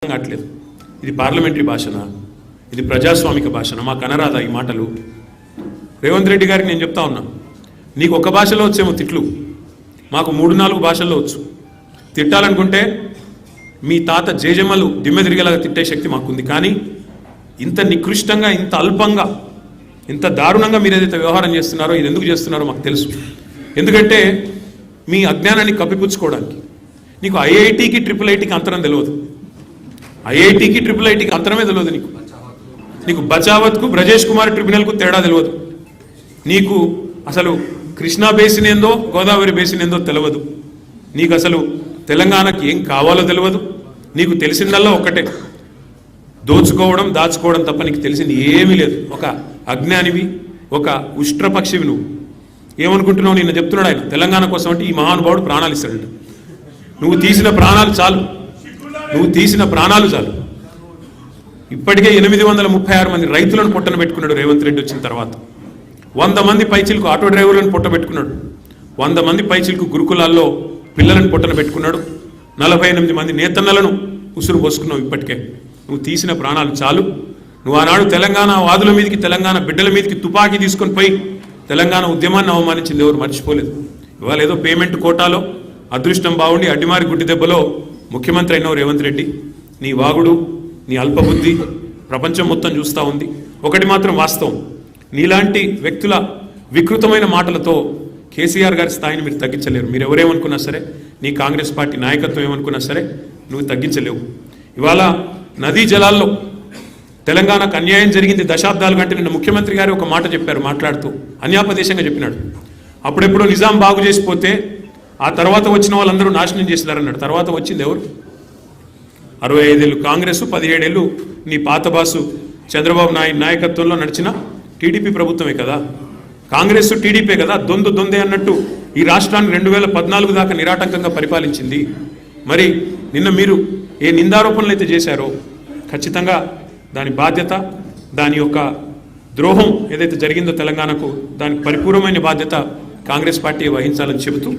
కావట్లేదు. ఇది పార్లమెంటరీ భాషనా, ఇది ప్రజాస్వామిక భాషనా? మాకు అనరాదా ఈ మాటలు? రేవంత్ రెడ్డి గారికి నేను చెప్తా ఉన్నా, నీకు ఒక భాషలో వచ్చేమో తిట్లు, మాకు 3-4 భాషల్లో వచ్చు. తిట్టాలనుకుంటే మీ తాత జేజమ్మలు దిమ్మె తిరిగేలాగా తిట్టే శక్తి మాకుంది. కానీ ఇంత నికృష్టంగా, ఇంత అల్పంగా, ఇంత దారుణంగా మీరు ఏదైతే వ్యవహారం చేస్తున్నారో, ఇది ఎందుకు చేస్తున్నారో మాకు తెలుసు. ఎందుకంటే మీ అజ్ఞానాన్ని కప్పిపుచ్చుకోవడానికి. నీకు ఐఐటికి IIITకి అంతరం తెలియదు. ఐఐటికి IIITకి అంతరమే తెలియదు. నీకు బచావత్కు బ్రజేష్ కుమార్ ట్రిబ్యునల్కు తేడా తెలియదు. నీకు అసలు కృష్ణా బేసిన్ ఏందో, గోదావరి బేసిన్ ఏందో తెలియదు. నీకు అసలు తెలంగాణకి ఏం కావాలో తెలియదు. నీకు తెలిసిందల్లా ఒక్కటే, దోచుకోవడం, దాచుకోవడం తప్ప నీకు తెలిసింది ఏమీ లేదు. ఒక అజ్ఞానివి, ఒక ఉష్ట్రపక్షివి. నువ్వు ఏమనుకుంటున్నావు? నిన్న చెప్తున్నాడు ఆయన, తెలంగాణ కోసం అంటే ఈ మహానుభావుడు ప్రాణాలు ఇస్తాడు. నువ్వు తీసిన ప్రాణాలు చాలు, నువ్వు తీసిన ప్రాణాలు చాలు. ఇప్పటికే 836 మంది రైతులను పొట్టన పెట్టుకున్నాడు రేవంత్ రెడ్డి వచ్చిన తర్వాత. 100 మంది పైచిలకు ఆటో డ్రైవర్లను పొట్ట పెట్టుకున్నాడు. 100 మంది పైచిలకు గురుకులాల్లో పిల్లలను పొట్టన పెట్టుకున్నాడు. 48 మంది నేతన్నలను ఉసురు పోసుకున్నావు. ఇప్పటికే నువ్వు తీసిన ప్రాణాలు చాలు. నువ్వు ఆనాడు తెలంగాణ వాదుల మీదకి, తెలంగాణ బిడ్డల మీదకి తుపాకీ తీసుకొని పోయి తెలంగాణ ఉద్యమాన్ని అవమానించింది ఎవరు మర్చిపోలేదు. ఇవాళ ఏదో పేమెంట్ కోటాలో అదృష్టం బాగుండి అడ్డిమారి గుడ్డి దెబ్బలో ముఖ్యమంత్రి అయినావు రేవంత్ రెడ్డి. నీ వాగుడు, నీ అల్పబుద్ధి ప్రపంచం మొత్తం చూస్తూ ఉంది. ఒకటి మాత్రం వాస్తవం, నీలాంటి వ్యక్తుల వికృతమైన మాటలతో కేసీఆర్ గారి స్థాయిని మీరు తగ్గించలేరు. మీరు ఎవరేమనుకున్నా సరే, నీ కాంగ్రెస్ పార్టీ నాయకత్వం ఏమనుకున్నా సరే నువ్వు తగ్గించలేవు. ఇవాళ నదీ జలాల్లో తెలంగాణకు అన్యాయం జరిగింది దశాబ్దాలు కంటే. నిన్న ముఖ్యమంత్రి గారు ఒక మాట చెప్పారు, మాట్లాడుతూ అన్యాపదేశంగా చెప్పినాడు. అప్పుడెప్పుడో నిజాం బాగు చేసిపోతే ఆ తర్వాత వచ్చిన వాళ్ళందరూ నాశనం చేసినారన్నాడు. తర్వాత వచ్చింది ఎవరు? 65 ఏళ్ళు కాంగ్రెస్, 17 ఏళ్ళు నీ పాత బాసు చంద్రబాబు నాయుడు నాయకత్వంలో నడిచిన టీడీపీ ప్రభుత్వమే కదా. కాంగ్రెస్ టీడీపీ కదా, దొందే అన్నట్టు ఈ రాష్ట్రాన్ని 2014 దాకా నిరాటంకంగా పరిపాలించింది. మరి నిన్న మీరు ఏ నిందారోపణలు అయితే చేశారో ఖచ్చితంగా దాని బాధ్యత, దాని యొక్క ద్రోహం ఏదైతే జరిగిందో తెలంగాణకు, దానికి పరిపూర్ణమైన బాధ్యత కాంగ్రెస్ పార్టీ వహించాలని చెబుతూ